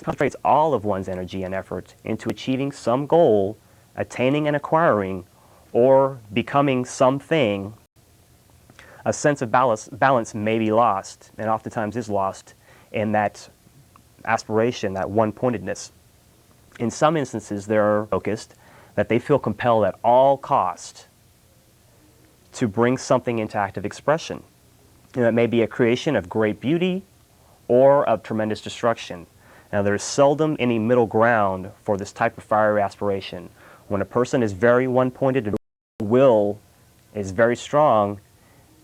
concentrates all of one's energy and effort into achieving some goal, attaining and acquiring, or becoming something, a sense of balance may be lost, and oftentimes is lost, in that aspiration, that one-pointedness. In some instances, they're focused that they feel compelled at all cost to bring something into active expression. You know, it may be a creation of great beauty or of tremendous destruction. Now, there's seldom any middle ground for this type of fiery aspiration. When a person is very one-pointed and will is very strong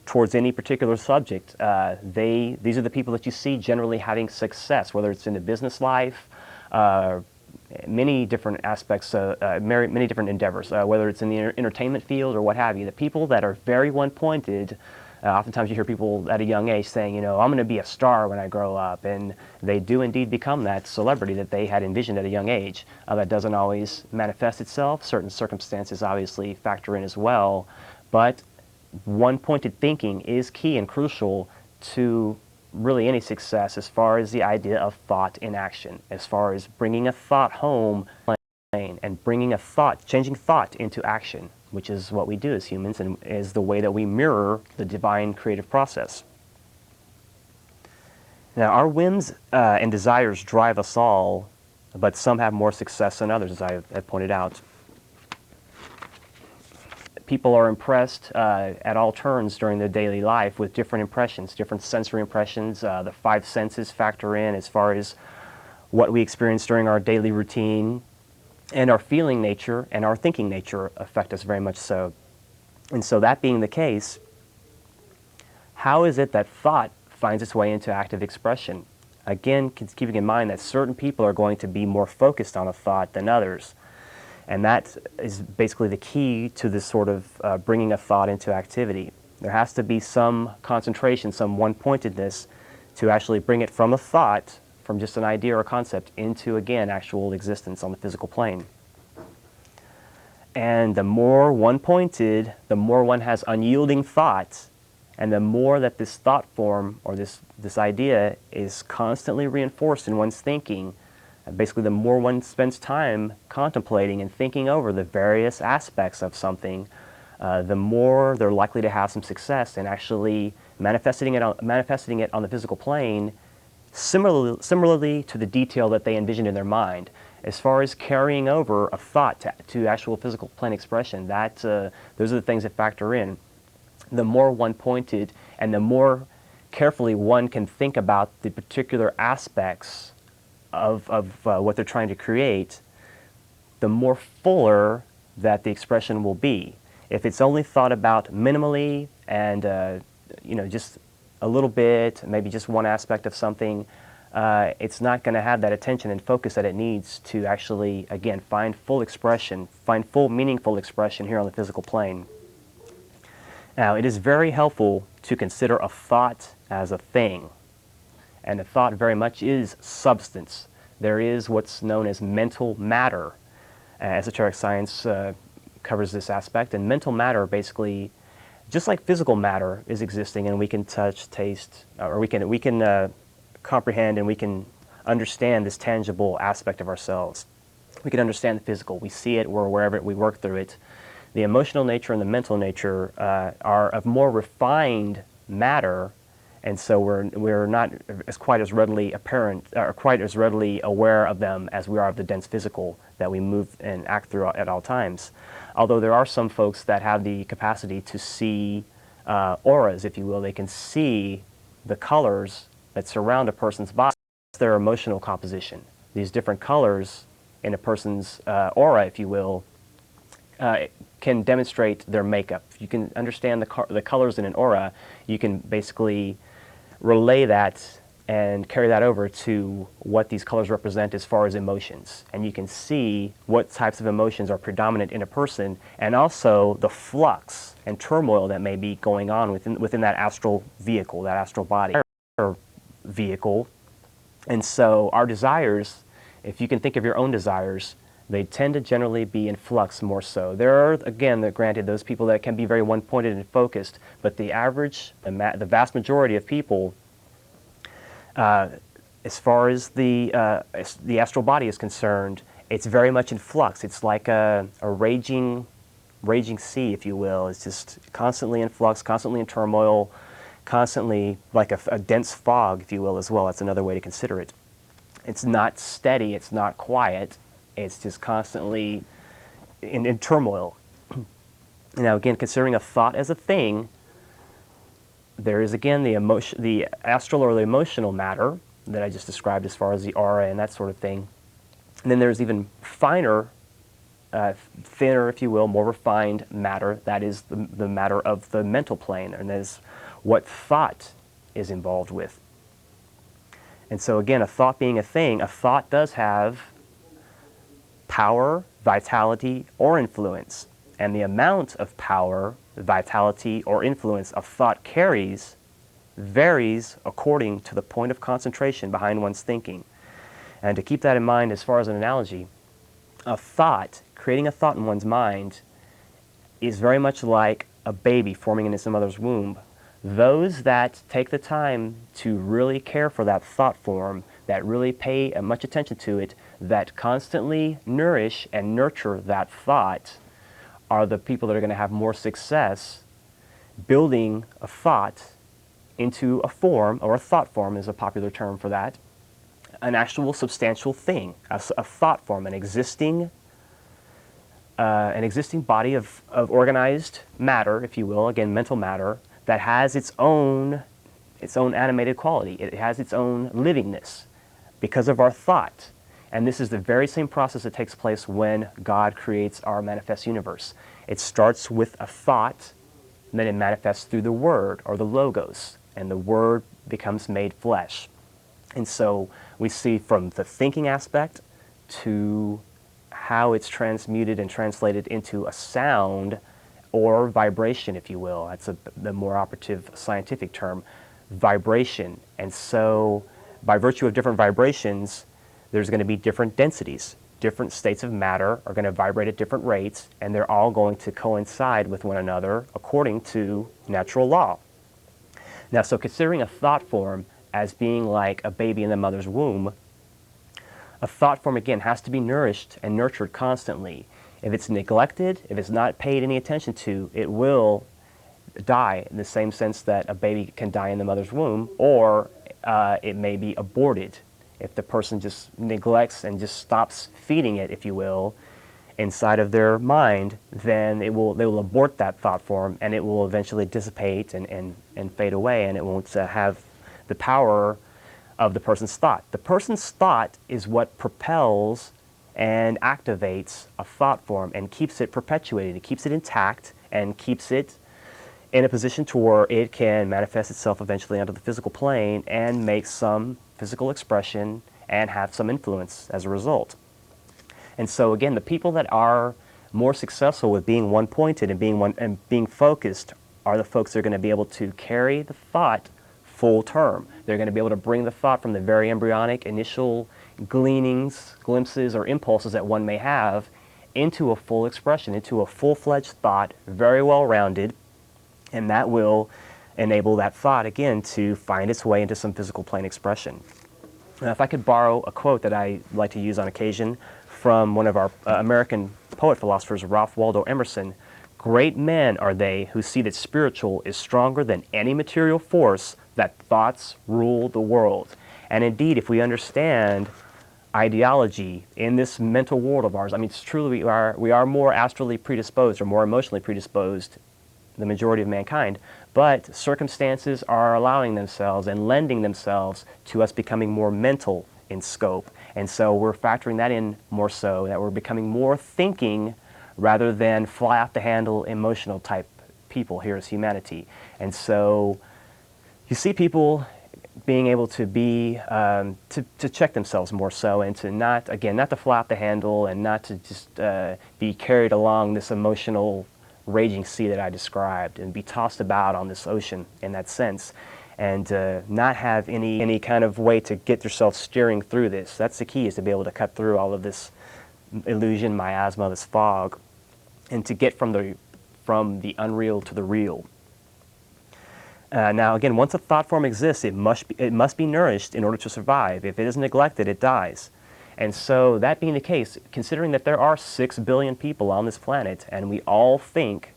towards any particular subject, these are the people that you see generally having success, whether it's in the business life, many different aspects, many different endeavors, whether it's in the entertainment field or what have you. The people that are very one-pointed, oftentimes you hear people at a young age saying, you know, I'm going to be a star when I grow up, and they do indeed become that celebrity that they had envisioned at a young age. That doesn't always manifest itself. Certain circumstances obviously factor in as well, but one-pointed thinking is key and crucial to really any success as far as the idea of thought in action, as far as bringing a thought home and bringing a thought, changing thought into action, which is what we do as humans and is the way that we mirror the divine creative process. Now, our whims and desires drive us all, but some have more success than others, as I have pointed out. People are impressed at all turns during their daily life with different impressions, different sensory impressions. The five senses factor in as far as what we experience during our daily routine, and our feeling nature and our thinking nature affect us very much so. And so that being the case, how is it that thought finds its way into active expression? Again, keeping in mind that certain people are going to be more focused on a thought than others. And that is basically the key to this sort of bringing a thought into activity. There has to be some concentration, some one-pointedness to actually bring it from a thought, from just an idea or concept, into, again, actual existence on the physical plane. And the more one-pointed, the more one has unyielding thought, and the more that this thought form or this idea is constantly reinforced in one's thinking, basically the more one spends time contemplating and thinking over the various aspects of something, the more they're likely to have some success in actually manifesting it on the physical plane, similarly to the detail that they envisioned in their mind. As far as carrying over a thought to actual physical plane expression, those are the things that factor in. The more one-pointed and the more carefully one can think about the particular aspects of what they're trying to create, the more fuller that the expression will be. If it's only thought about minimally and just a little bit, maybe just one aspect of something, it's not going to have that attention and focus that it needs to actually, again, find full expression, find full meaningful expression here on the physical plane. Now, it is very helpful to consider a thought as a thing. And a thought very much is substance. There is what's known as mental matter. Esoteric science covers this aspect, and mental matter basically, just like physical matter is existing, and we can touch, taste, or we can comprehend and we can understand this tangible aspect of ourselves. We can understand the physical. We see it, we're aware of it, we work through it. The emotional nature and the mental nature are of more refined matter, and so we're not quite as readily apparent or quite as readily aware of them as we are of the dense physical that we move and act through at all times. Although there are some folks that have the capacity to see auras, if you will. They can see the colors that surround a person's body. That's their emotional composition. These different colors in a person's aura, if you will, can demonstrate their makeup. You can understand the colors in an aura. You can basically relay that and carry that over to what these colors represent as far as emotions. And you can see what types of emotions are predominant in a person, and also the flux and turmoil that may be going on within that astral vehicle, that astral body vehicle. And so our desires, if you can think of your own desires, they tend to generally be in flux more so. There are, again, granted, those people that can be very one-pointed and focused, but the average, the vast majority of people as far as the astral body is concerned, it's very much in flux. It's like a raging sea, if you will. It's just constantly in flux, constantly in turmoil, constantly like a dense fog, if you will, as well. That's another way to consider it. It's not steady, it's not quiet, it's just constantly in turmoil. Now again, considering a thought as a thing, there is again the astral or the emotional matter that I just described as far as the aura and that sort of thing. And then there's even finer, thinner, if you will, more refined matter. That is the matter of the mental plane, and that is what thought is involved with. And so again, a thought being a thing, a thought does have power, vitality, or influence. And the amount of power, vitality, or influence a thought carries varies according to the point of concentration behind one's thinking. And to keep that in mind as far as an analogy, a thought, creating a thought in one's mind, is very much like a baby forming in its mother's womb. Those that take the time to really care for that thought form, that really pay much attention to it, that constantly nourish and nurture that thought, are the people that are going to have more success building a thought into a form, or a thought form is a popular term for that, an actual substantial thing, a thought form, an existing body of organized matter, if you will, again, mental matter, that has its own animated quality. It has its own livingness because of our thought. And this is the very same process that takes place when God creates our manifest universe. It starts with a thought, and then it manifests through the word, or the logos, and the word becomes made flesh. And so we see from the thinking aspect to how it's transmuted and translated into a sound or vibration, if you will. That's the more operative scientific term, vibration. And so by virtue of different vibrations, there's going to be different densities. Different states of matter are going to vibrate at different rates, and they're all going to coincide with one another according to natural law. Now, so considering a thought form as being like a baby in the mother's womb, a thought form, again, has to be nourished and nurtured constantly. If it's neglected, if it's not paid any attention to, it will die in the same sense that a baby can die in the mother's womb, or it may be aborted. If the person just neglects and just stops feeding it, if you will, inside of their mind, then they will abort that thought form, and it will eventually dissipate and fade away, and it won't have the power of the person's thought. The person's thought is what propels and activates a thought form and keeps it perpetuated. It keeps it intact and keeps it in a position to where it can manifest itself eventually onto the physical plane and make some physical expression and have some influence as a result. And so again, the people that are more successful with being one-pointed and being focused are the folks that are going to be able to carry the thought full term. They're going to be able to bring the thought from the very embryonic initial gleanings, glimpses, or impulses that one may have into a full expression, into a full-fledged thought, very well-rounded, and that will enable that thought, again, to find its way into some physical plane expression. Now, if I could borrow a quote that I like to use on occasion from one of our American poet-philosophers, Ralph Waldo Emerson, "Great men are they who see that spiritual is stronger than any material force, that thoughts rule the world." And indeed, if we understand ideology in this mental world of ours, I mean, it's truly we are more astrally predisposed or more emotionally predisposed, the majority of mankind, but circumstances are allowing themselves and lending themselves to us becoming more mental in scope. And so we're factoring that in more so, that we're becoming more thinking rather than fly off the handle emotional type people here as humanity. And so you see people being able to be, to check themselves more so, and to not to fly off the handle and not to just be carried along this emotional raging sea that I described and be tossed about on this ocean in that sense, and not have any kind of way to get yourself steering through this. That's the key, is to be able to cut through all of this illusion, miasma, this fog, and to get from the unreal to the real. Now, again, once a thought form exists, it must be nourished in order to survive. If it is neglected, it dies. And so, that being the case, considering that there are 6 billion people on this planet, and we all think,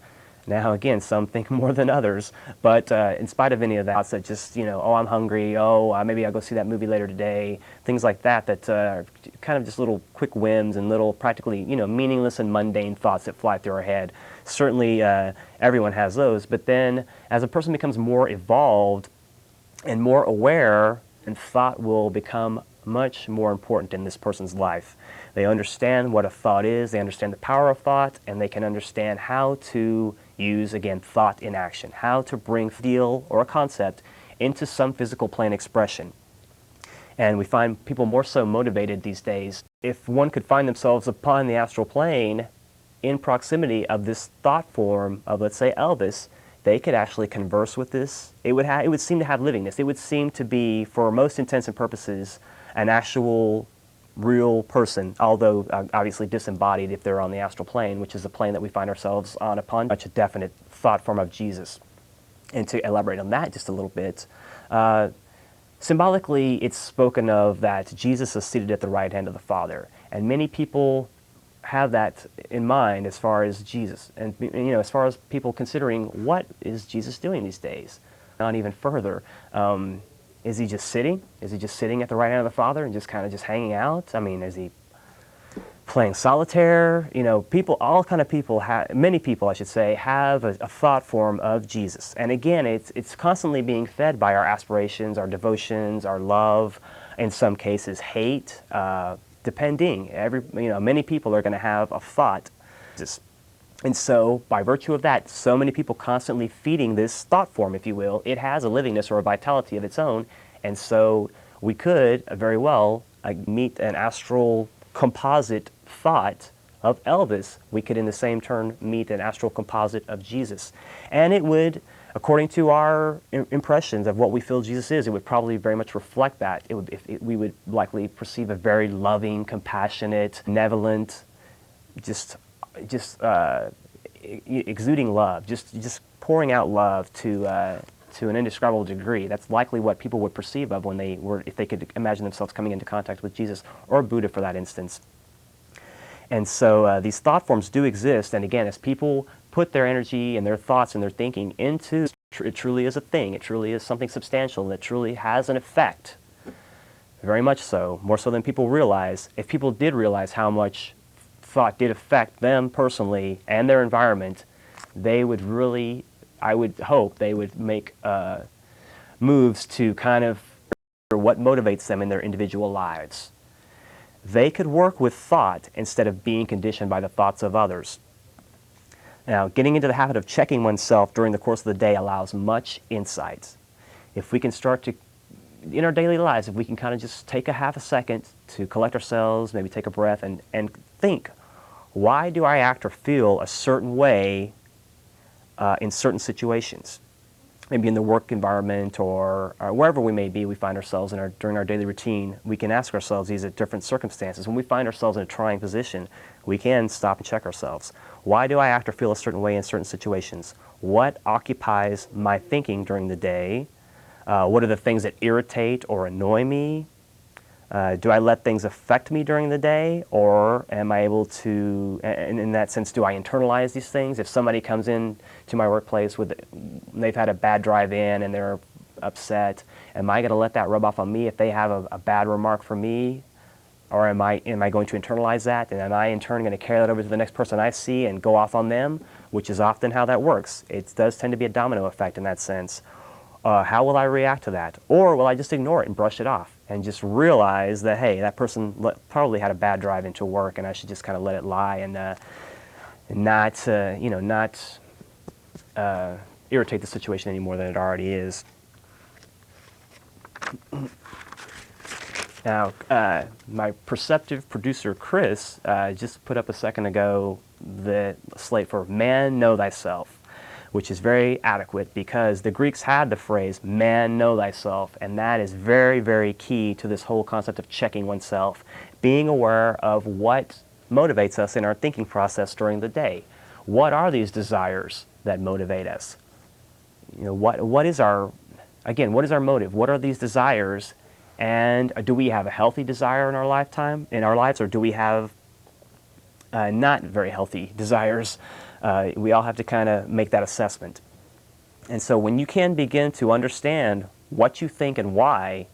now again, some think more than others, but in spite of any of that, that just, oh, I'm hungry, oh, maybe I'll go see that movie later today, things like that, that are kind of just little quick whims and little practically, meaningless and mundane thoughts that fly through our head. Certainly, everyone has those, but then as a person becomes more evolved and more aware, and thought will become much more important in this person's life. They understand what a thought is, they understand the power of thought, and they can understand how to use, again, thought in action, how to bring a deal or a concept into some physical plane expression. And we find people more so motivated these days. If one could find themselves upon the astral plane in proximity of this thought form of, let's say, Elvis, they could actually converse with this. It would seem to have livingness. It would seem to be, for most intents and purposes, an actual real person, although obviously disembodied if they're on the astral plane, which is the plane that we find ourselves on upon such a definite thought form of Jesus. And to elaborate on that just a little bit, symbolically it's spoken of that Jesus is seated at the right hand of the Father. And many people have that in mind as far as Jesus, and as far as people considering what is Jesus doing these days. Not even further. Is he just sitting? Is he just sitting at the right hand of the Father and just kind of just hanging out? I mean, is he playing solitaire? People, all kind of people, many people, I should say, have a thought form of Jesus. And again, it's constantly being fed by our aspirations, our devotions, our love, in some cases hate, depending. Many people are going to have a thought. And so, by virtue of that, so many people constantly feeding this thought form, if you will, it has a livingness or a vitality of its own. And so, we could very well meet an astral composite thought of Elvis. We could, in the same turn, meet an astral composite of Jesus. And it would, according to our impressions of what we feel Jesus is, it would probably very much reflect that. We would likely perceive a very loving, compassionate, benevolent, just exuding love, just pouring out love to an indescribable degree. That's likely what people would perceive of if they could imagine themselves coming into contact with Jesus or Buddha, for that instance. And so these thought forms do exist, and again, as people put their energy and their thoughts and their thinking into it, truly is a thing. It truly is something substantial. It truly has an effect. Very much so, more so than people realize. If people did realize how much thought did affect them personally and their environment, they would really, I would hope, they would make moves to kind of what motivates them in their individual lives. They could work with thought instead of being conditioned by the thoughts of others. Now, getting into the habit of checking oneself during the course of the day allows much insight. If we can start to, in our daily lives, if we can kind of just take a half a second to collect ourselves, maybe take a breath and think, why do I act or feel a certain way in certain situations? Maybe in the work environment or wherever we may be, we find ourselves during our daily routine. We can ask ourselves these at different circumstances. When we find ourselves in a trying position, we can stop and check ourselves. Why do I act or feel a certain way in certain situations? What occupies my thinking during the day? What are the things that irritate or annoy me? Do I let things affect me during the day, or am I able to, and in that sense, do I internalize these things? If somebody comes in to my workplace they've had a bad drive in and they're upset, am I going to let that rub off on me if they have a bad remark for me? Or am I going to internalize that, and am I in turn going to carry that over to the next person I see and go off on them, which is often how that works. It does tend to be a domino effect in that sense. How will I react to that? Or will I just ignore it and brush it off and just realize that, hey, that person probably had a bad drive into work and I should just kind of let it lie and not irritate the situation any more than it already is. Now, my perceptive producer, Chris, just put up a second ago the slate for Man, Know Thyself, which is very adequate because the Greeks had the phrase, man, know thyself, and that is very, very key to this whole concept of checking oneself, being aware of what motivates us in our thinking process during the day. What are these desires that motivate us? what is our, again, what is our motive? What are these desires? And do we have a healthy desire in our lives, or do we have not very healthy desires? We all have to kind of make that assessment. And so when you can begin to understand what you think and why,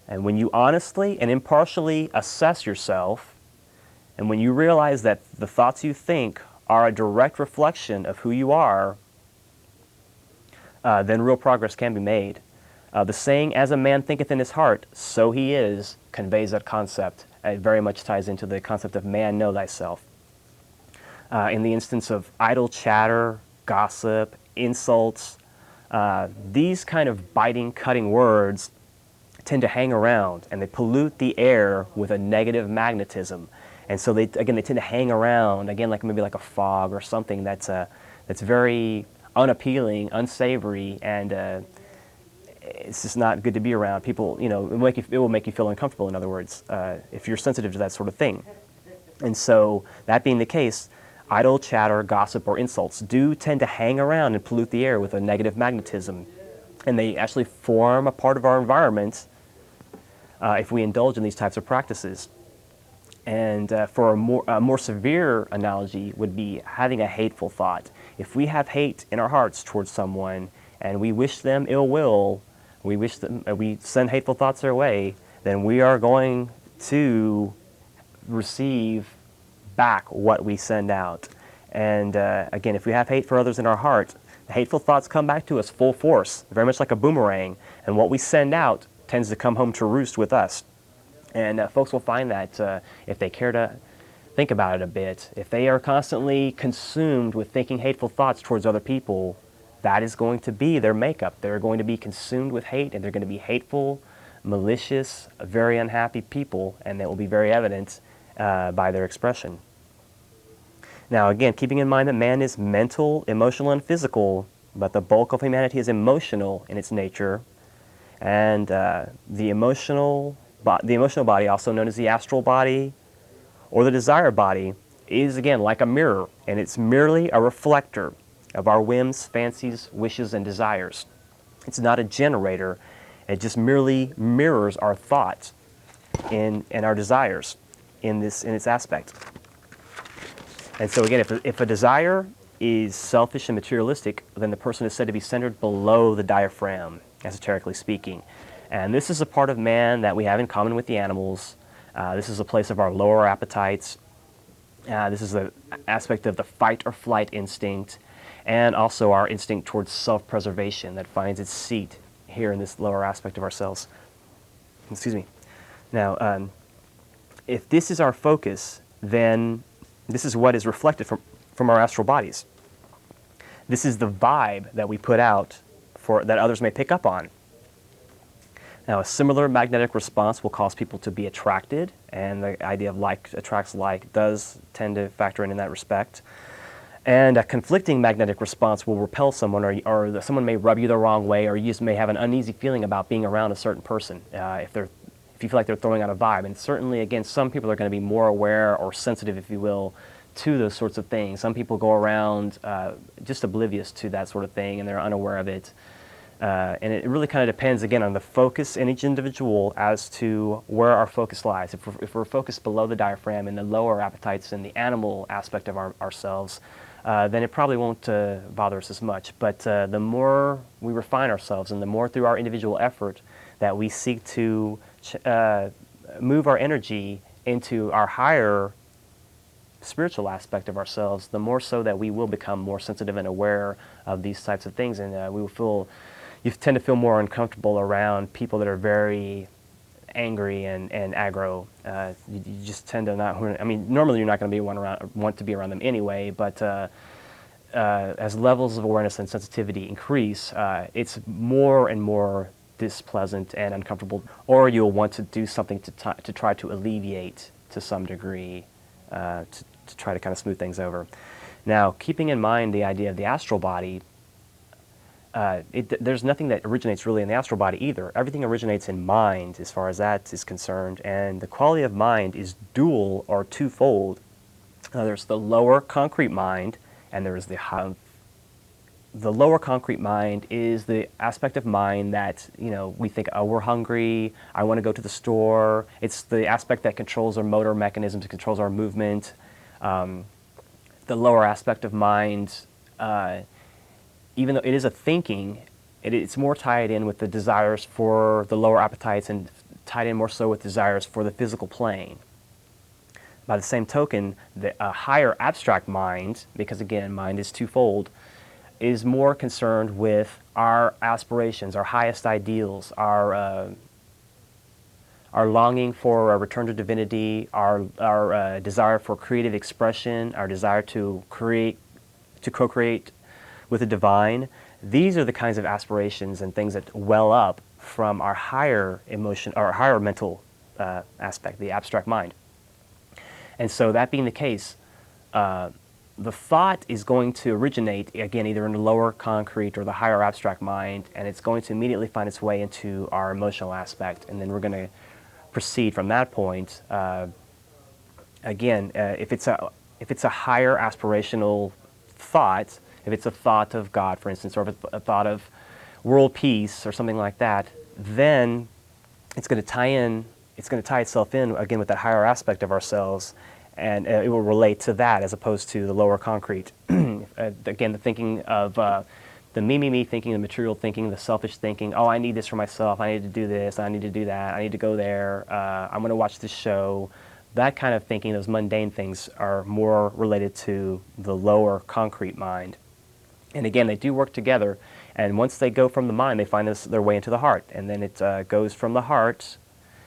and when you honestly and impartially assess yourself, and when you realize that the thoughts you think are a direct reflection of who you are, then real progress can be made. The saying, "As a man thinketh in his heart, so he is," conveys that concept. It very much ties into the concept of man, know thyself. In the instance of idle chatter, gossip, insults, these kind of biting, cutting words tend to hang around, and they pollute the air with a negative magnetism. And so they tend to hang around, again, maybe like a fog or something that's very unappealing, unsavory, and it's just not good to be around. People, it will make you feel uncomfortable, in other words, if you're sensitive to that sort of thing. And so, that being the case, idle chatter, gossip, or insults do tend to hang around and pollute the air with a negative magnetism. And they actually form a part of our environment if we indulge in these types of practices. And for a more severe analogy would be having a hateful thought. If we have hate in our hearts towards someone and we wish them ill will, we send hateful thoughts their way, then we are going to receive back what we send out. And again, if we have hate for others in our heart, the hateful thoughts come back to us full force, very much like a boomerang, and what we send out tends to come home to roost with us. And folks will find that if they care to think about it a bit, if they are constantly consumed with thinking hateful thoughts towards other people, that is going to be their makeup. They're going to be consumed with hate, and they're going to be hateful, malicious, very unhappy people, and that will be very evident by their expression. Now again, keeping in mind that man is mental, emotional, and physical, but the bulk of humanity is emotional in its nature, and the emotional body, also known as the astral body or the desire body, is again like a mirror, and it's merely a reflector of our whims, fancies, wishes, and desires. It's not a generator. It just merely mirrors our thoughts and our desires in its aspect. And so again, if a desire is selfish and materialistic, then the person is said to be centered below the diaphragm, esoterically speaking. And this is a part of man that we have in common with the animals. This is a place of our lower appetites. This is an aspect of the fight or flight instinct, and also our instinct towards self-preservation that finds its seat here in this lower aspect of ourselves. Excuse me. Now, if this is our focus, then this is what is reflected from our astral bodies. This is the vibe that we put out that others may pick up on. Now, a similar magnetic response will cause people to be attracted, and the idea of like attracts like does tend to factor in that respect. And a conflicting magnetic response will repel someone, or someone may rub you the wrong way, or you just may have an uneasy feeling about being around a certain person if you feel like they're throwing out a vibe. And certainly, again, some people are going to be more aware or sensitive, if you will, to those sorts of things. Some people go around just oblivious to that sort of thing, and they're unaware of it. And it really kind of depends, again, on the focus in each individual as to where our focus lies. If we're focused below the diaphragm in the lower appetites and the animal aspect of ourselves, then it probably won't bother us as much. But the more we refine ourselves, and the more through our individual effort that we seek to move our energy into our higher spiritual aspect of ourselves, the more so that we will become more sensitive and aware of these types of things, and you tend to feel more uncomfortable around people that are very angry and aggro. You just tend to not. I mean, normally you're not going to want to be around them anyway. But as levels of awareness and sensitivity increase, it's more and more displeasant and uncomfortable. Or you'll want to do something to try to alleviate to some degree, to try to kind of smooth things over. Now, keeping in mind the idea of the astral body. There's nothing that originates really in the astral body either. Everything originates in mind as far as that is concerned, and the quality of mind is dual or twofold. There's the lower concrete mind, and there's the the lower concrete mind is the aspect of mind that, we think, oh, we're hungry, I want to go to the store. It's the aspect that controls our motor mechanisms, it controls our movement. The lower aspect of mind, even though it is a thinking, it's more tied in with the desires for the lower appetites and tied in more so with desires for the physical plane. By the same token, the higher abstract mind, because again, mind is twofold, is more concerned with our aspirations, our highest ideals, our longing for a return to divinity, our desire for creative expression, our desire to co-create with the divine. These are the kinds of aspirations and things that well up from our higher emotion, or higher mental aspect, the abstract mind. And so that being the case, the thought is going to originate, again, either in the lower concrete or the higher abstract mind, and it's going to immediately find its way into our emotional aspect, and then we're going to proceed from that point. Again, if it's a higher aspirational thought, if it's a thought of God, for instance, or if it's a thought of world peace or something like that, then it's going to tie itself in again with that higher aspect of ourselves, and it will relate to that as opposed to the lower concrete. Again, the thinking of the me thinking, the material thinking, the selfish thinking, oh, I need this for myself, I need to do this, I need to do that, I need to go there, I'm going to watch this show. That kind of thinking, those mundane things, are more related to the lower concrete mind. And again, they do work together, and once they go from the mind, they find their way into the heart, and then it goes from the heart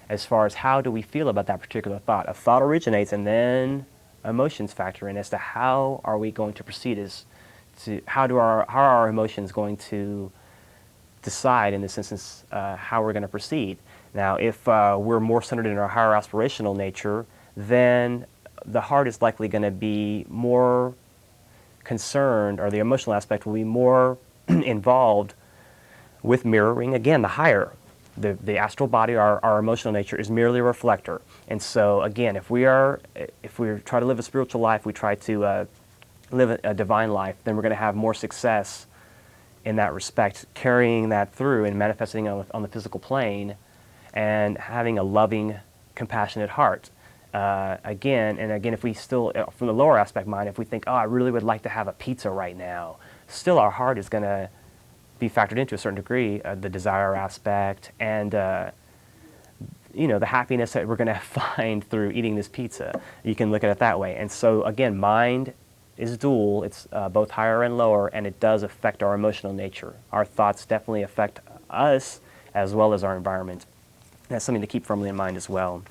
as far as how do we feel about that particular thought. A thought originates, and then emotions factor in as to how are we going to proceed, how are our emotions going to decide, in this instance, how we're going to proceed. Now, if we're more centered in our higher aspirational nature, then the heart is likely going to be more concerned, or the emotional aspect will be more involved with mirroring, again, the higher. The astral body, our emotional nature, is merely a reflector. And so, again, if we try to live a spiritual life, we try to live a divine life, then we're going to have more success in that respect, carrying that through and manifesting on the physical plane and having a loving, compassionate heart. Again, if we still, from the lower aspect mind, if we think, oh, I really would like to have a pizza right now, still our heart is going to be factored into a certain degree, the desire aspect, and the happiness that we're going to find through eating this pizza. You can look at it that way. And so again, mind is dual. It's both higher and lower, and it does affect our emotional nature. Our thoughts definitely affect us as well as our environment. That's something to keep firmly in mind as well.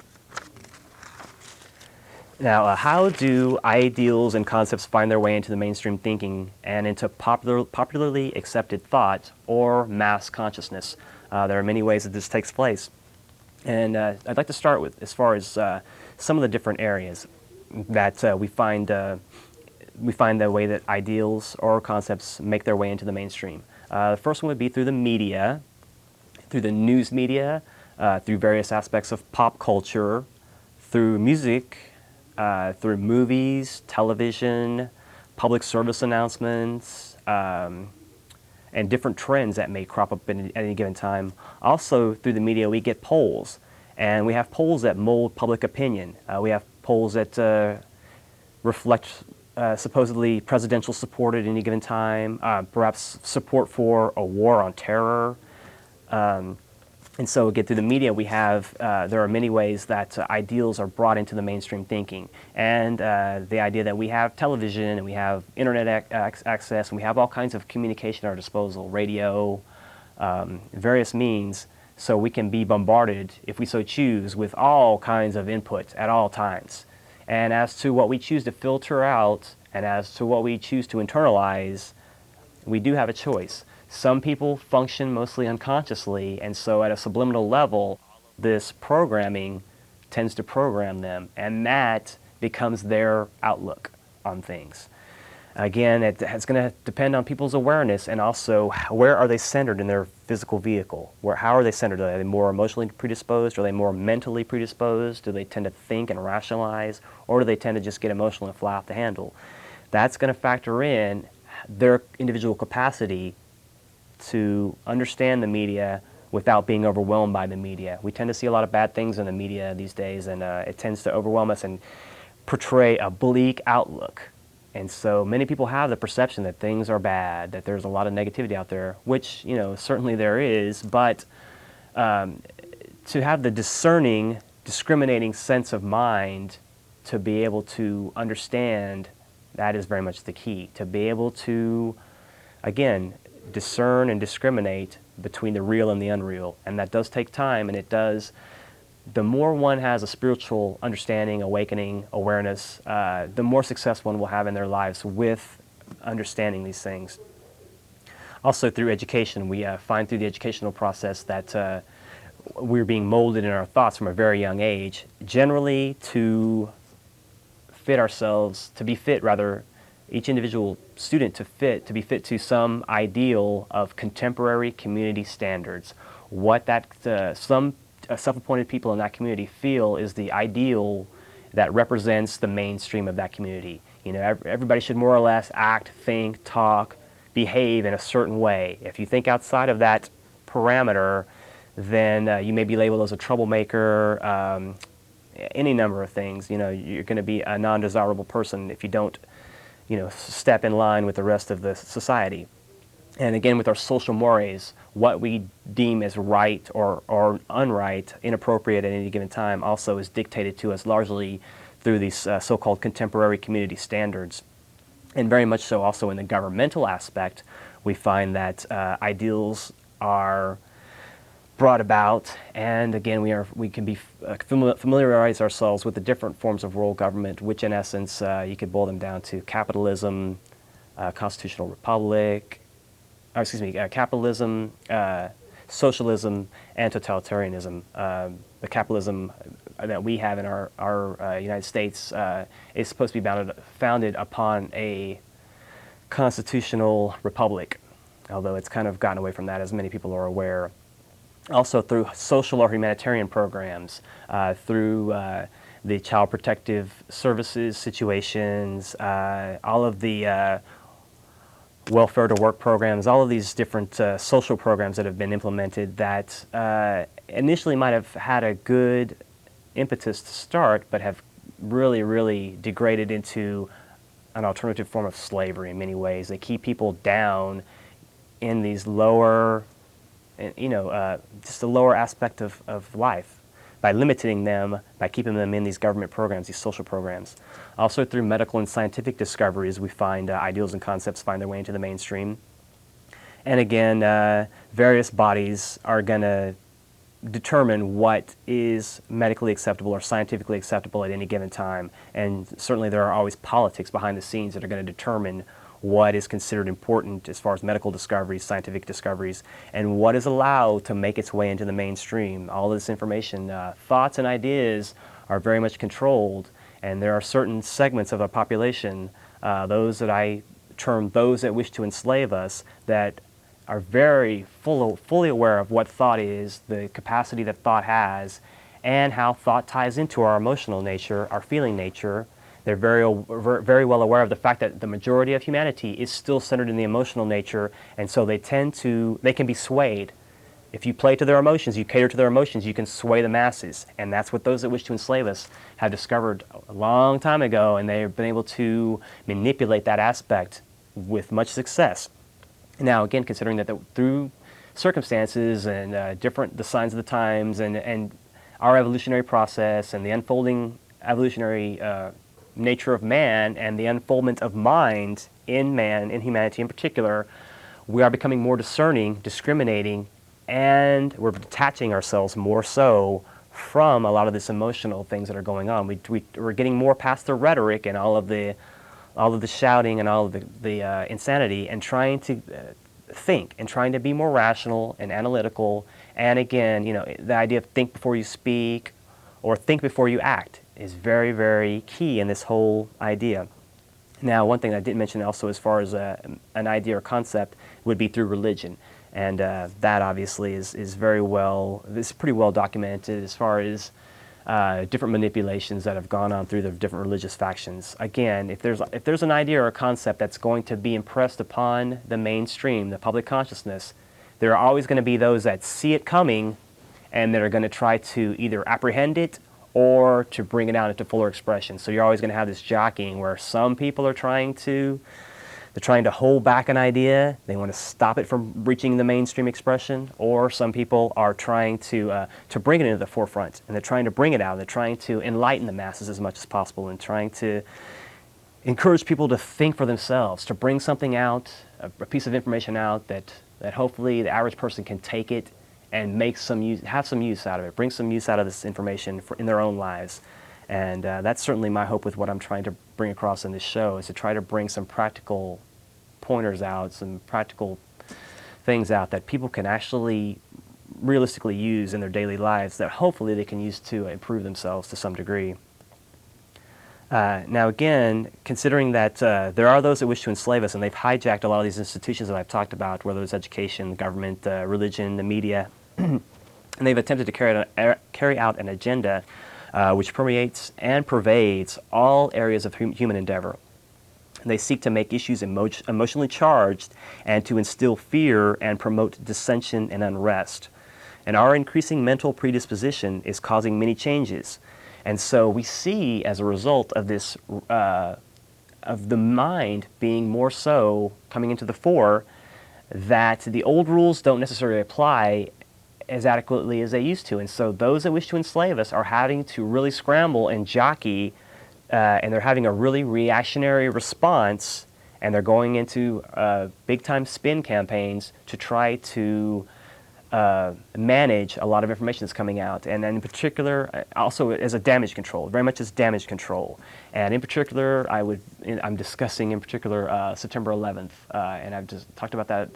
Now, how do ideals and concepts find their way into the mainstream thinking and into popularly accepted thought or mass consciousness? There are many ways that this takes place. And I'd like to start with, as far as some of the different areas that we find the way that ideals or concepts make their way into the mainstream. The first one would be through the media, through the news media, through various aspects of pop culture, through music, through movies, television, public service announcements, and different trends that may crop up at any given time. Also, through the media, we get polls, and we have polls that mold public opinion. We have polls that reflect supposedly presidential support at any given time, perhaps support for a war on terror. And so again, through the media, we have, there are many ways that ideals are brought into the mainstream thinking. And the idea that we have television and we have internet access and we have all kinds of communication at our disposal, radio, various means, so we can be bombarded, if we so choose, with all kinds of input at all times. And as to what we choose to filter out and as to what we choose to internalize, we do have a choice. Some people function mostly unconsciously, and so at a subliminal level, this programming tends to program them, and that becomes their outlook on things. Again, it's going to depend on people's awareness, and also where are they centered in their physical vehicle? How are they centered? Are they more emotionally predisposed? Are they more mentally predisposed? Do they tend to think and rationalize? Or do they tend to just get emotional and fly off the handle? That's going to factor in their individual capacity to understand the media without being overwhelmed by the media. We tend to see a lot of bad things in the media these days, and it tends to overwhelm us and portray a bleak outlook. And so many people have the perception that things are bad, that there's a lot of negativity out there, which, you know, certainly there is, but to have the discerning, discriminating sense of mind to be able to understand, that is very much the key. To be able to, again, discern and discriminate between the real and the unreal. And that does take time, and it does, the more one has a spiritual understanding, awakening, awareness, the more success one will have in their lives with understanding these things. Also through education, we find through the educational process that we're being molded in our thoughts from a very young age, generally to fit ourselves, to be fit rather, each individual student to be fit to some ideal of contemporary community standards. What that some self-appointed people in that community feel is the ideal that represents the mainstream of that community. You know, everybody should more or less act, think, talk, behave in a certain way. If you think outside of that parameter, then you may be labeled as a troublemaker, any number of things. You know, you're going to be a non-desirable person if you don't, you know, step in line with the rest of the society. And again, with our social mores, what we deem as right or unright, inappropriate at any given time, also is dictated to us largely through these so-called contemporary community standards. And very much so also in the governmental aspect, we find that ideals are brought about, and again, we can be familiarize ourselves with the different forms of world government, which in essence you could boil them down to capitalism, constitutional republic, capitalism, socialism, and totalitarianism. The capitalism that we have in our United States is supposed to be founded upon a constitutional republic, although it's kind of gotten away from that, as many people are aware. Also through social or humanitarian programs, through the child protective services situations, all of the welfare to work programs, all of these different social programs that have been implemented that initially might have had a good impetus to start, but have really, really degraded into an alternative form of slavery in many ways. They keep people down in these lower, you know, just the lower aspect of life by limiting them, by keeping them in these government programs, these social programs. Also through medical and scientific discoveries, we find ideals and concepts find their way into the mainstream. And again, various bodies are going to determine what is medically acceptable or scientifically acceptable at any given time. And certainly there are always politics behind the scenes that are going to determine what is considered important as far as medical discoveries, scientific discoveries, and what is allowed to make its way into the mainstream. All this information, thoughts and ideas are very much controlled, and there are certain segments of the population, those that I term those that wish to enslave us, that are very fully aware of what thought is, the capacity that thought has, and how thought ties into our emotional nature, our feeling nature. They're very well aware of the fact that the majority of humanity is still centered in the emotional nature, and so they can be swayed. If you play to their emotions, you cater to their emotions, you can sway the masses. And that's what those that wish to enslave us have discovered a long time ago, and they've been able to manipulate that aspect with much success. Now, again, considering that through circumstances and the signs of the times and our evolutionary process and the unfolding evolutionary nature of man and the unfoldment of mind in man, in humanity in particular, we are becoming more discerning, discriminating, and we're detaching ourselves more so from a lot of this emotional things that are going on. We're getting more past the rhetoric and all of the shouting and all of the insanity, and trying to think and trying to be more rational and analytical. And again, you know, the idea of think before you speak or think before you act is very, very key in this whole idea. Now, one thing I didn't mention also as far as an idea or concept would be through religion. And that obviously is very well, it's pretty well documented as far as different manipulations that have gone on through the different religious factions. Again, if there's an idea or a concept that's going to be impressed upon the mainstream, the public consciousness, there are always going to be those that see it coming and that are going to try to either apprehend it or to bring it out into fuller expression. So you're always going to have this jockeying where some people are trying to hold back an idea. They want to stop it from reaching the mainstream expression, or some people are trying to bring it into the forefront, and they're trying to bring it out. They're trying to enlighten the masses as much as possible, and trying to encourage people to think for themselves, to bring something out, a piece of information out that hopefully the average person can take it and have some use out of it, bring some use out of this information in their own lives. And that's certainly my hope with what I'm trying to bring across in this show, is to try to bring some practical pointers out, some practical things out that people can actually realistically use in their daily lives, that hopefully they can use to improve themselves to some degree. Now again, considering that there are those that wish to enslave us, and they've hijacked a lot of these institutions that I've talked about, whether it's education, government, religion, the media, and they've attempted to carry out an agenda which permeates and pervades all areas of human endeavor. They seek to make issues emotionally charged and to instill fear and promote dissension and unrest. And our increasing mental predisposition is causing many changes. And so we see, as a result of this, of the mind being more so coming into the fore, that the old rules don't necessarily apply as adequately as they used to. And so those that wish to enslave us are having to really scramble and jockey, and they're having a really reactionary response, and they're going into big-time spin campaigns to try to manage a lot of information that's coming out, and in particular, also as a damage control, very much as damage control. And in particular, I'm discussing in particular September 11th, and I've just talked about that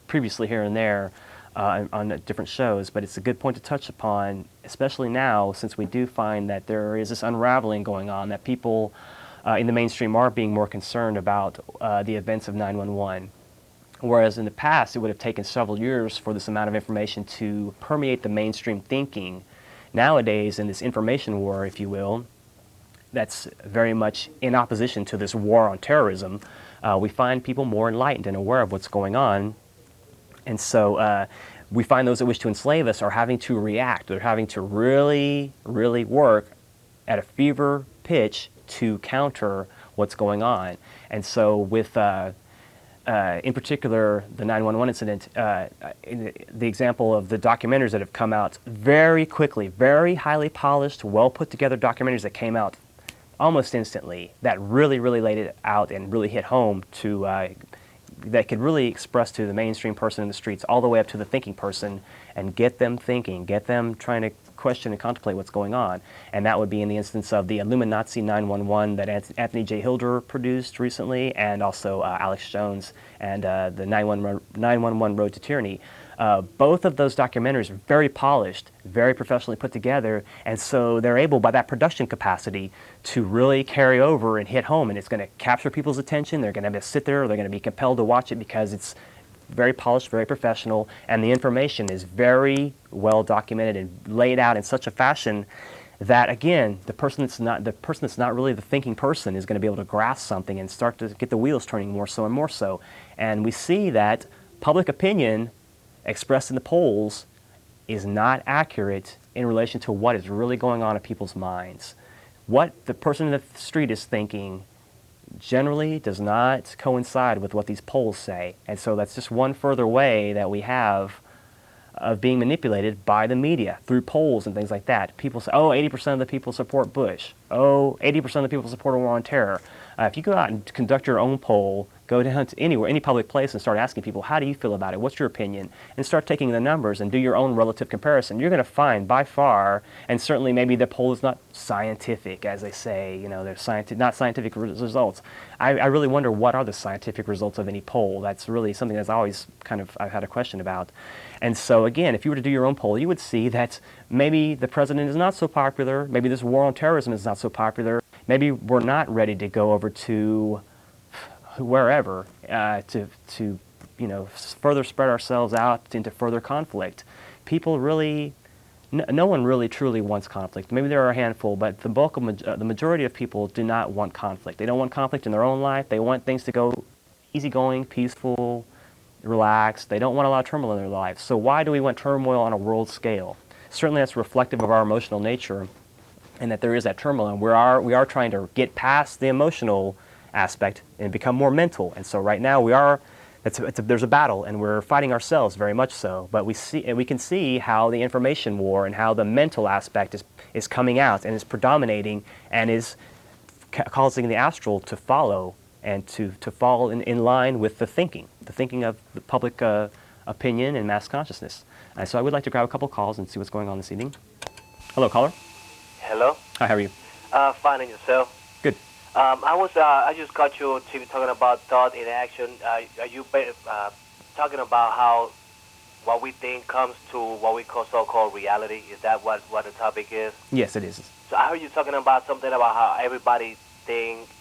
previously here and there on different shows, but it's a good point to touch upon, especially now, since we do find that there is this unraveling going on, that people in the mainstream are being more concerned about the events of 9/11. Whereas in the past, it would have taken several years for this amount of information to permeate the mainstream thinking. Nowadays, in this information war, if you will, that's very much in opposition to this war on terrorism, we find people more enlightened and aware of what's going on. And so we find those that wish to enslave us are having to react. They're having to really, really work at a fever pitch to counter what's going on. And so with in particular, the 9/11 incident, the example of the documentaries that have come out very quickly, very highly polished, well put together documentaries that came out almost instantly, that really, really laid it out and really hit home to, that could really express to the mainstream person in the streets all the way up to the thinking person and get them thinking, get them trying to question and contemplate what's going on. And that would be in the instance of the Illuminati 911 that Anthony J. Hilder produced recently, and also Alex Jones and the 911 Road to Tyranny. Both of those documentaries are very polished, very professionally put together, and so they're able, by that production capacity, to really carry over and hit home, and it's going to capture people's attention. They're going to sit there, they're going to be compelled to watch it because it's very polished, very professional, and the information is very well documented and laid out in such a fashion that, again, the person that's not really the thinking person is going to be able to grasp something and start to get the wheels turning more so and more so. And we see that public opinion expressed in the polls is not accurate in relation to what is really going on in people's minds. What the person in the street is thinking generally does not coincide with what these polls say. And so that's just one further way that we have of being manipulated by the media through polls and things like that. People say, oh, 80% of the people support Bush. Oh, 80% of the people support a war on terror. If you go out and conduct your own poll, go down to anywhere, any public place, and start asking people, how do you feel about it? What's your opinion? And start taking the numbers and do your own relative comparison. You're going to find by far, and certainly maybe the poll is not scientific, as they say, you know, they're not scientific results. I really wonder, what are the scientific results of any poll? That's really something that's always I've had a question about. And so again, if you were to do your own poll, you would see that maybe the president is not so popular, maybe this war on terrorism is not so popular, maybe we're not ready to go over to wherever to further spread ourselves out into further conflict. People really No one really truly wants conflict. Maybe there are a handful, but the bulk of the majority of people do not want conflict. They don't want conflict in their own life. They want things to go easygoing, peaceful, relaxed. They don't want a lot of turmoil in their lives. So why do we want turmoil on a world scale? Certainly that's reflective of our emotional nature, and that there is that turmoil. And we are trying to get past the emotional aspect and become more mental. And so right now there's a battle, and we're fighting ourselves very much so. But we can see how the information war and how the mental aspect is coming out and is predominating and is causing the astral to follow and to fall in line with the thinking of the public opinion and mass consciousness. And so I would like to grab a couple calls and see what's going on this evening. Hello, caller. Hello. Hi, how are you? Fine, and yourself? Good. I just caught you on TV talking about thought in action. Are you talking about how what we think comes to what we call so-called reality? Is that what the topic is? Yes, it is. So I heard you talking about something about how everybody thinks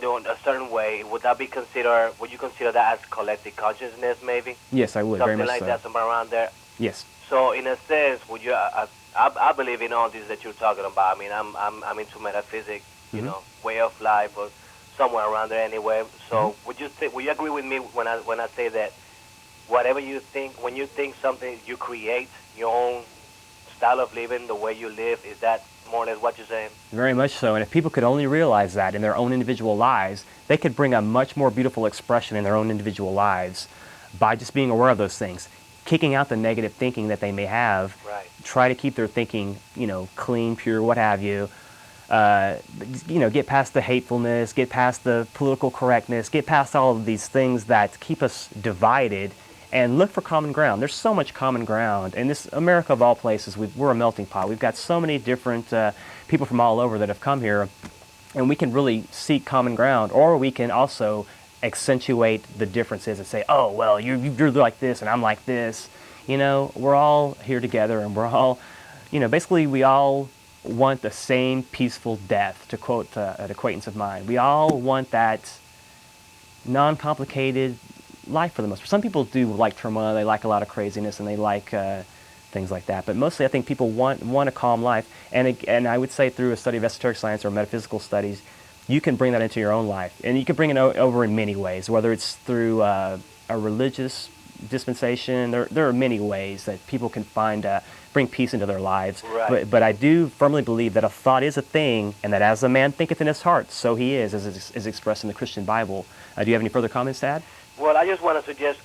doing a certain way. Would you consider that as collective consciousness, maybe? Yes, I would. Something very much like so. that, somewhere around there. Yes. So in a sense, would you? I believe in all this that you're talking about. I mean, I'm into metaphysics, way of life, or somewhere around there anyway. So would you agree with me when I say that whatever you think, when you think something, you create your own style of living, the way you live? Is that more or less what you're saying? Very much so. And if people could only realize that in their own individual lives, they could bring a much more beautiful expression in their own individual lives by just being aware of those things, kicking out the negative thinking that they may have. Right. Try to keep their thinking, clean, pure, what have you. Get past the hatefulness, get past the political correctness, get past all of these things that keep us divided, and look for common ground. There's so much common ground. In this America of all places, we're a melting pot. We've got so many different people from all over that have come here, and we can really seek common ground, or we can also accentuate the differences and say, oh, well, you're like this and I'm like this. We're all here together, and we're all, basically we all want the same peaceful death, to quote an acquaintance of mine. We all want that non-complicated life for the most part. Some people do like turmoil, they like a lot of craziness, and they like things like that. But mostly I think people want a calm life. And I would say through a study of esoteric science or metaphysical studies, you can bring that into your own life. And you can bring it over in many ways, whether it's through a religious dispensation. There are many ways that people can find bring peace into their lives. Right. But I do firmly believe that a thought is a thing, and that as a man thinketh in his heart, so he is, as is expressed in the Christian Bible. Do you have any further comments to add? Well, I just want to suggest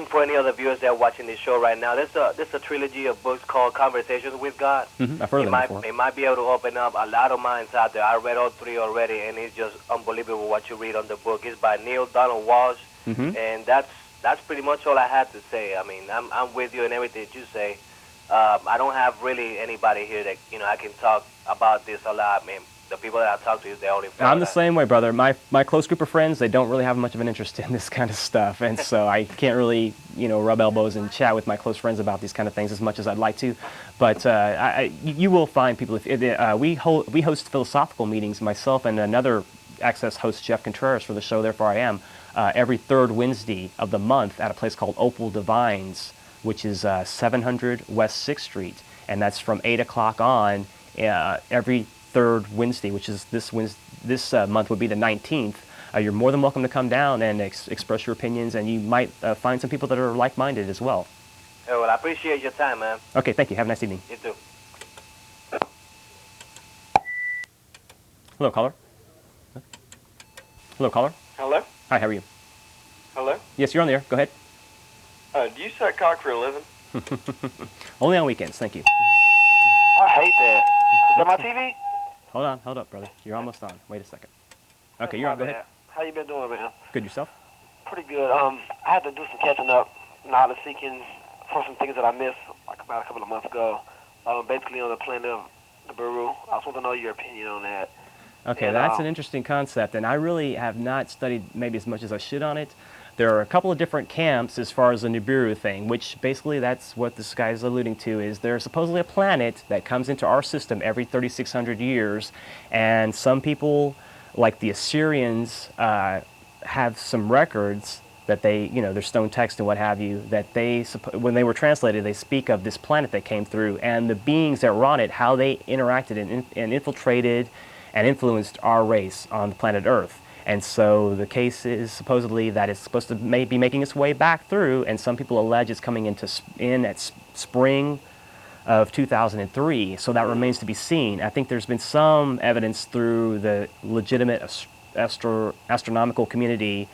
for any other viewers that are watching this show right now, there's a trilogy of books called Conversations with God. I've heard of them before. It might be able to open up a lot of minds out there. I read all three already, and it's just unbelievable what you read on the book. It's by Neil Donald Walsh, and that's pretty much all I had to say. I mean, I'm with you in everything that you say. I don't have really anybody here that I can talk about this a lot. I mean, the people that I talk to, they only. I'm the same way, brother. My close group of friends, they don't really have much of an interest in this kind of stuff, and so I can't really rub elbows and chat with my close friends about these kind of things as much as I'd like to. But you will find people. We host philosophical meetings, myself and another Access host, Jeff Contreras, for the show Therefore I Am, every third Wednesday of the month at a place called Opal Divines, which is 700 West 6th Street, and that's from 8 o'clock on every third Wednesday, which is this month would be the 19th. You're more than welcome to come down and express your opinions, and you might find some people that are like-minded as well. Oh, well, I appreciate your time, man. Okay, thank you. Have a nice evening. You too. Hello, caller. Hello, caller. Hello? Hi, how are you? Hello? Yes, you're on the air. Go ahead. Do you suck cock for a living? Only on weekends. Thank you. I hate that. Is that my TV? Hold up, brother. You're almost on. Wait a second. Okay, you're on. Go ahead. How you been doing, man? Good, yourself? Pretty good. I had to do some catching up, knowledge seeking for some things that I missed like about a couple of months ago. Basically on the planet of the Baru. I just want to know your opinion on that. Okay, And, that's an interesting concept, and I really have not studied maybe as much as I should on it. There are a couple of different camps as far as the Nibiru thing, which basically that's what this guy is alluding to, is there's supposedly a planet that comes into our system every 3,600 years, and some people, like the Assyrians, have some records that they, you know, their stone text and what have you, that they, when they were translated, they speak of this planet that came through and the beings that were on it, how they interacted and infiltrated and influenced our race on the planet Earth. And so the case is supposedly that it's supposed to be making its way back through, and some people allege it's coming in at spring of 2003, so that remains to be seen. I think there's been some evidence through the legitimate astronomical community,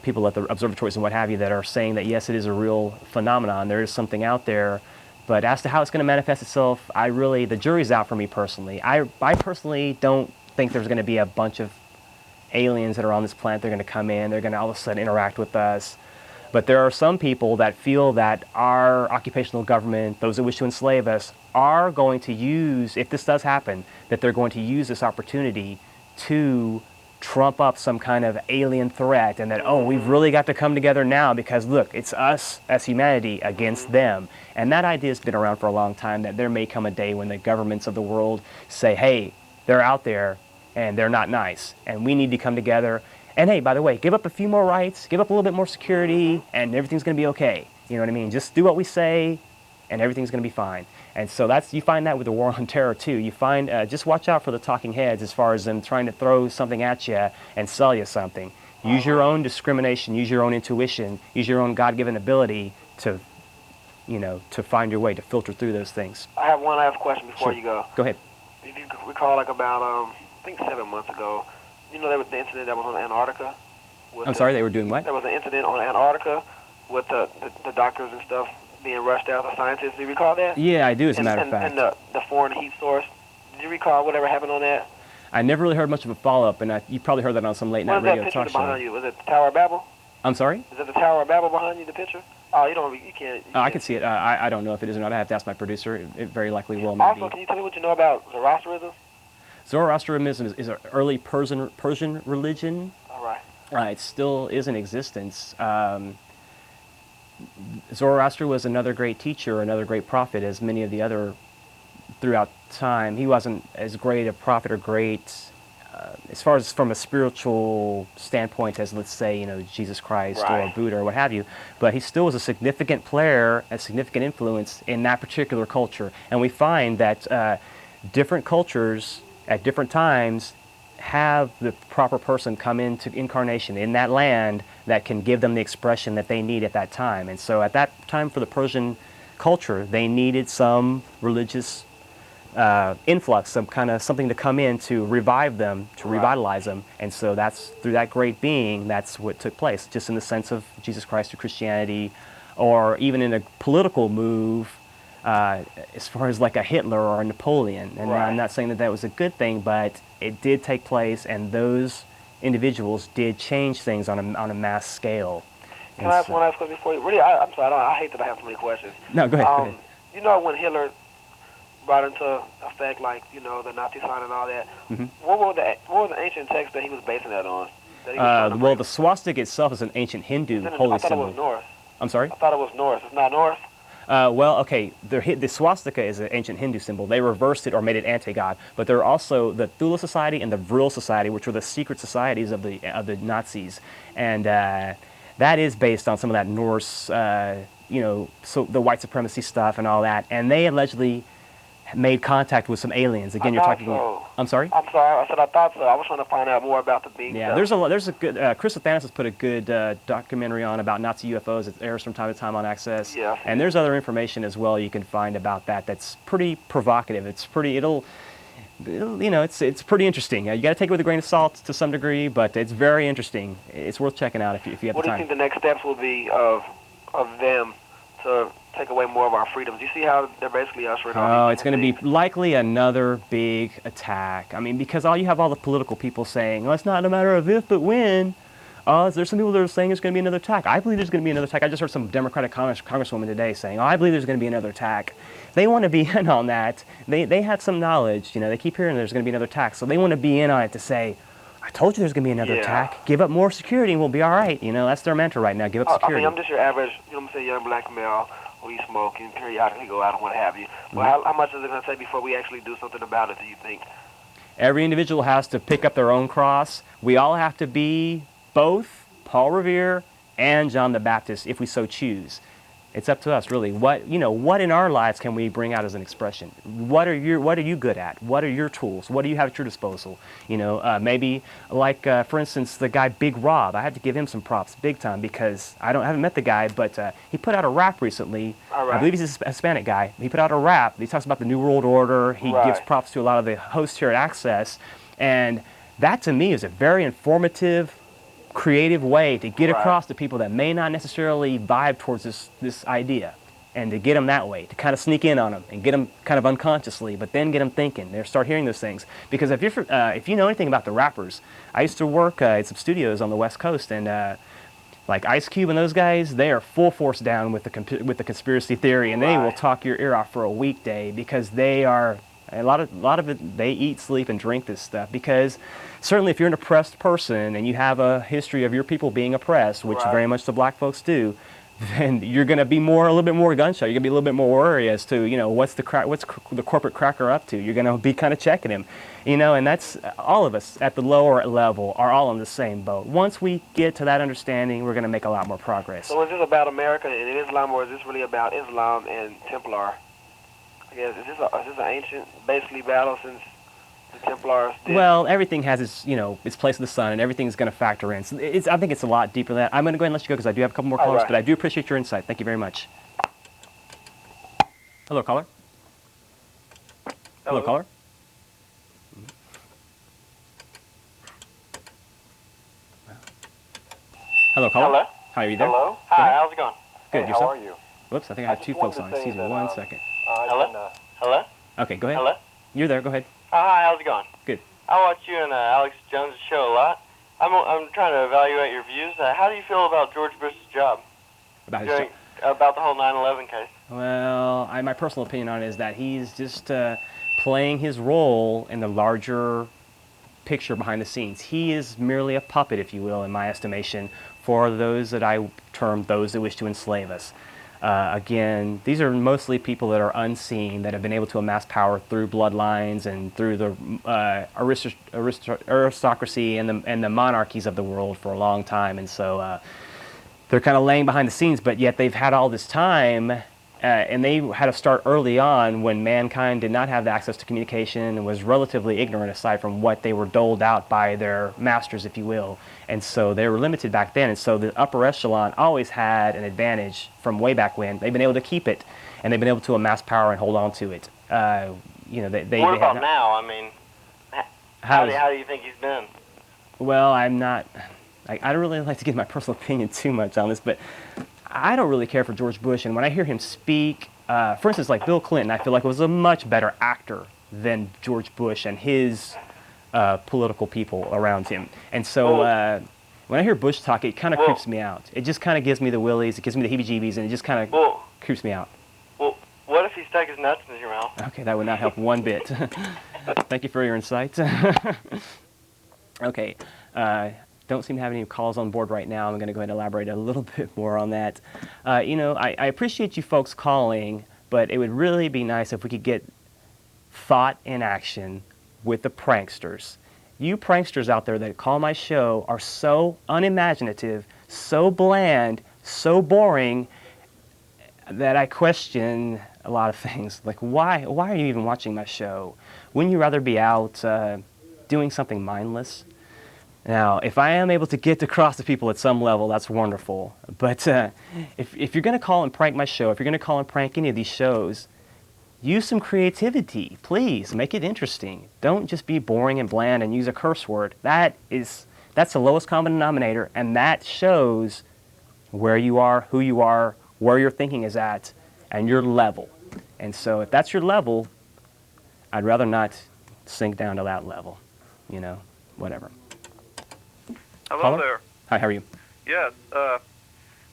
people at the observatories and what have you, that are saying that yes, it is a real phenomenon, there is something out there. But as to how it's going to manifest itself, the jury's out for me personally. I personally don't think there's going to be a bunch of aliens that are on this planet. They're going to come in, they're going to all of a sudden interact with us. But there are some people that feel that our occupational government, those that wish to enslave us, are going to use, if this does happen, that they're going to use this opportunity to trump up some kind of alien threat, and that, oh, we've really got to come together now because look, it's us as humanity against them. And that idea's been around for a long time, that there may come a day when the governments of the world say, hey, they're out there and they're not nice, and we need to come together. And hey, by the way, give up a few more rights, give up a little bit more security, and everything's going to be okay. You know what I mean? Just do what we say, and everything's going to be fine. And so you find that with the war on terror too. You find, just watch out for the talking heads as far as them trying to throw something at you and sell you something. Use your own discrimination, use your own intuition, use your own God-given ability to, you know, to find your way, to filter through those things. I have one last question before you go. Go ahead. If you recall, like about, I think 7 months ago, you know, there was the incident that was on Antarctica. I'm sorry, they were doing what? There was an incident on Antarctica with the doctors and stuff being rushed out, the scientists. Do you recall that? Yeah, I do, as a matter of fact. And the foreign heat source. Did you recall whatever happened on that? I never really heard much of a follow-up, and you probably heard that on some late-night radio talk show. What is that picture behind you? Was it the Tower of Babel? I'm sorry? Is it the Tower of Babel behind you, the picture? Oh, you can't. I can see it. I don't know if it is or not. I have to ask my producer. It very likely will, maybe. Also, can you tell me what you know about Zoroastrianism? Zoroastrianism is an early Persian religion. All right. It still is in existence. Zoroaster was another great teacher, another great prophet, as many of the other throughout time. He wasn't as great a prophet or great, as far as from a spiritual standpoint as, let's say, you know, Jesus Christ or Buddha or what have you, but he still was a significant player, a significant influence in that particular culture. And we find that different cultures at different times have the proper person come into incarnation in that land that can give them the expression that they need at that time. And so at that time for the Persian culture, they needed some religious influx, some kind of something to come in to revive them, to revitalize them. And so that's through that great being, that's what took place, just in the sense of Jesus Christ or Christianity, or even in a political move, as far as like a Hitler or a Napoleon. And I'm not saying that that was a good thing, but it did take place, and those individuals did change things on a mass scale. Can I ask one last question before you? Really, I'm sorry, I hate that I have so many questions. No, go ahead. Go ahead. You know, when Hitler brought into effect, like, you know, the Nazi sign and all that, what were the ancient texts that he was basing that on? Well, the swastika itself is an ancient Hindu holy symbol. I thought it was Norse. I'm sorry? I thought it was Norse. It's not Norse? Well, okay, the swastika is an ancient Hindu symbol. They reversed it or made it anti-God. But there are also the Thule Society and the Vril Society, which were the secret societies of the Nazis. And that is based on some of that Norse, you know, so the white supremacy stuff and all that. And they allegedly made contact with some aliens. Again, you're talking. So. I'm sorry. I'm sorry. I said I thought so. I was trying to find out more about the being. Yeah, there's a good. Chris Athanas has put a good documentary on about Nazi UFOs. It airs from time to time on Access. Yeah. And there's other information as well you can find about that. That's pretty provocative. It's pretty. It'll you know, it's pretty interesting. You got to take it with a grain of salt to some degree, but it's very interesting. It's worth checking out if you have the time. What do you think the next steps will be of them to take away more of our freedoms? You see how they're basically ushering on? Oh, it's going to be likely another big attack. I mean, because you have all the political people saying, well, it's not a matter of if, but when. There's some people that are saying there's going to be another attack. I believe there's going to be another attack. I just heard some Democratic congresswoman today saying, I believe there's going to be another attack. They want to be in on that. They have some knowledge. You know, they keep hearing there's going to be another attack. So they want to be in on it to say, I told you there's going to be another attack. Give up more security and we'll be all right. You know, that's their mantra right now. Give up security. I mean, I'm just your average, you know what I'm saying, young black male. We smoke and periodically go out and what have you. But how much is it going to take before we actually do something about it, do you think? Every individual has to pick up their own cross. We all have to be both Paul Revere and John the Baptist if we so choose. It's up to us, really. What in our lives can we bring out as an expression? What are you good at? What are your tools? What do you have at your disposal? Maybe like for instance, the guy Big Rob. I had to give him some props, big time, because I haven't met the guy, but he put out a rap recently. All right. I believe he's a Hispanic guy. He put out a rap. He talks about the New World Order. He gives props to a lot of the hosts here at Access, and that to me is a very informative, creative way to get across to people that may not necessarily vibe towards this idea, and to get them that way, to kind of sneak in on them and get them kind of unconsciously, but then get them thinking. They start hearing those things. Because if you know anything about the rappers, I used to work at some studios on the West Coast, and like Ice Cube and those guys, they are full force down with the conspiracy theory, and they will talk your ear off for a weekday, because they are a lot of it. They eat, sleep, and drink this stuff. Because certainly, if you're an oppressed person and you have a history of your people being oppressed, which very much the black folks do, then you're going to be a little bit more gun shy. You're going to be a little bit more worried as to what's the corporate cracker up to. You're going to be kind of checking him, and that's all of us at the lower level are all in the same boat. Once we get to that understanding, we're going to make a lot more progress. So is this about America and Islam, or is this really about Islam and Templar? I guess is this an ancient, basically, battle since the Templars did? Well, everything has its place in the sun, and everything's going to factor in. So I think it's a lot deeper than that. I'm going to go ahead and let you go because I do have a couple more callers, but I do appreciate your insight. Thank you very much. Hello, caller. Hello, caller. Hello, caller. Hello. Hi, are you there? Hello. Hi, how's it going? Good, Hey, yourself? how are you? Whoops, I think I have two folks on. Excuse me, 1 second. Hello? Hello? Okay, go ahead. Hello? You're there, go ahead. Hi, how's it going? Good. I watch you and Alex Jones' show a lot. I'm trying to evaluate your views. How do you feel about George Bush's job? About his job? About the whole 9/11 case? Well, my personal opinion on it is that he's just playing his role in the larger picture behind the scenes. He is merely a puppet, if you will, in my estimation, for those that I term those that wish to enslave us. Again, these are mostly people that are unseen, that have been able to amass power through bloodlines and through the aristocracy and the monarchies of the world for a long time. And so they're kind of laying behind the scenes, but yet they've had all this time, and they had to start early on when mankind did not have the access to communication and was relatively ignorant aside from what they were doled out by their masters, if you will. And so they were limited back then. And so the upper echelon always had an advantage from way back when. They've been able to keep it, and they've been able to amass power and hold on to it. What about now? I mean, how do you think he's been? Well, I don't really like to give my personal opinion too much on this, but I don't really care for George Bush. And when I hear him speak, for instance, like Bill Clinton, I feel like was a much better actor than George Bush and his political people around him. And so when I hear Bush talk, it kind of creeps me out. It just kind of gives me the willies, it gives me the heebie-jeebies, and it just kind of creeps me out. Well, what if he stuck his nuts in your mouth? Okay, that would not help one bit. Thank you for your insight. Okay, don't seem to have any calls on board right now. I'm going to go ahead and elaborate a little bit more on that. I appreciate you folks calling, but it would really be nice if we could get thought in action with the pranksters. You pranksters out there that call my show are so unimaginative, so bland, so boring that I question a lot of things. Like, why are you even watching my show? Wouldn't you rather be out doing something mindless? Now, if I am able to get across to people at some level, that's wonderful. But if you're going to call and prank my show, if you're going to call and prank any of these shows, use some creativity, please. Make it interesting. Don't just be boring and bland and use a curse word. That's the lowest common denominator, and that shows where you are, who you are, where your thinking is at, and your level. And so if that's your level, I'd rather not sink down to that level. Whatever. Hello Caller? there. Hi, how are you? Yes.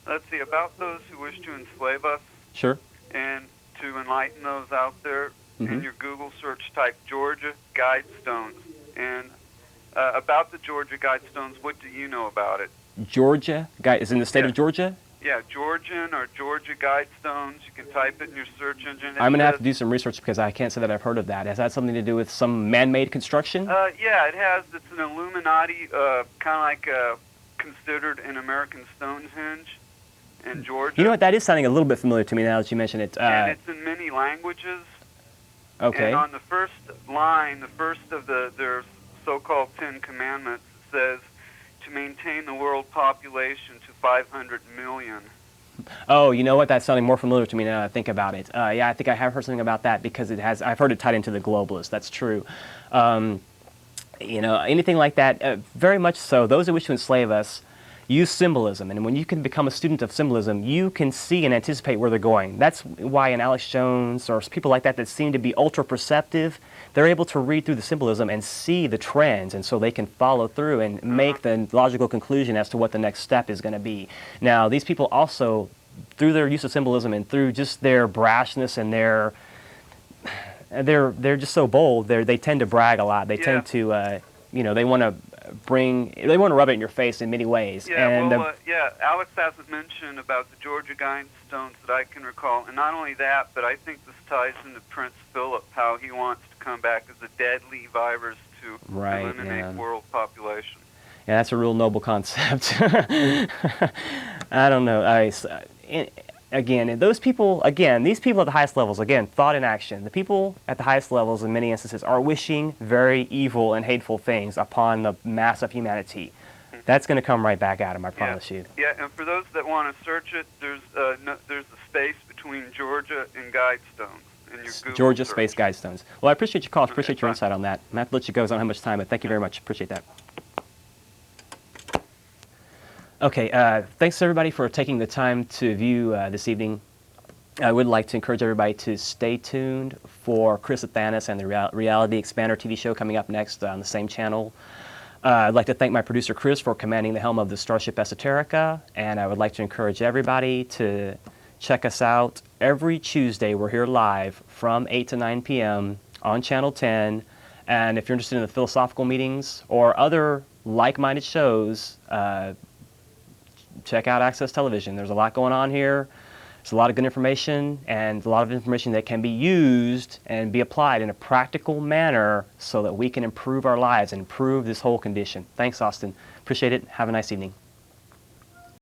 Let's see, about those who wish to enslave us. Sure. And to enlighten those out there, in your Google search, type Georgia Guidestones. And about the Georgia Guidestones, what do you know about it? Georgia? Is in the state of Georgia? Yeah, Georgian or Georgia Guidestones. You can type it in your search engine. I'm going to have to do some research because I can't say that I've heard of that. Has that something to do with some man-made construction? Yeah, it has. It's an Illuminati, kind considered an American Stonehenge in Georgia. You know what? That is sounding a little bit familiar to me now that you mention it. And it's in many languages. Okay. And on the first line, the first of their so-called 10 Commandments, it says to maintain the world population to 500 million. Oh, you know what? That's sounding more familiar to me now that I think about it. Yeah, I think I have heard something about that because I've heard it tied into the globalists. That's true. You know, anything like that, very much so. Those who wish to enslave us use symbolism, and when you can become a student of symbolism, you can see and anticipate where they're going. That's why in Alex Jones or people like that seem to be ultra perceptive, they're able to read through the symbolism and see the trends, and so they can follow through and make the logical conclusion as to what the next step is going to be. Now, these people also, through their use of symbolism and through just their brashness and they're just so bold. They tend to brag a lot. They tend to, you know, they want to rub it in your face in many ways. Yeah, and Alex hasn't mentioned about the Georgia Guidestones that I can recall, and not only that, but I think this ties into Prince Philip, how he wants to come back as a deadly virus to eliminate world population. Yeah, that's a real noble concept. I don't know. Again, these people at the highest levels, again, thought in action. The people at the highest levels, in many instances, are wishing very evil and hateful things upon the mass of humanity. That's going to come right back at them, I promise you. Yeah, and for those that want to search it, there's a space between Georgia and Guidestones in your Google Georgia search. Space Guidestones. Well, I appreciate your call. I appreciate your insight on that. I'm going to have to let you go because I don't have much time, but thank you very much. Appreciate that. Okay, thanks everybody for taking the time to view this evening. I would like to encourage everybody to stay tuned for Chris Athanas and the Reality Expander TV show coming up next on the same channel. I'd like to thank my producer Chris for commanding the helm of the Starship Esoterica, and I would like to encourage everybody to check us out every Tuesday. We're here live from 8 to 9 p.m. on Channel 10, and if you're interested in the philosophical meetings or other like-minded shows, check out Access Television. There's a lot going on here. There's a lot of good information and a lot of information that can be used and be applied in a practical manner so that we can improve our lives and improve this whole condition. Thanks, Austin. Appreciate it. Have a nice evening.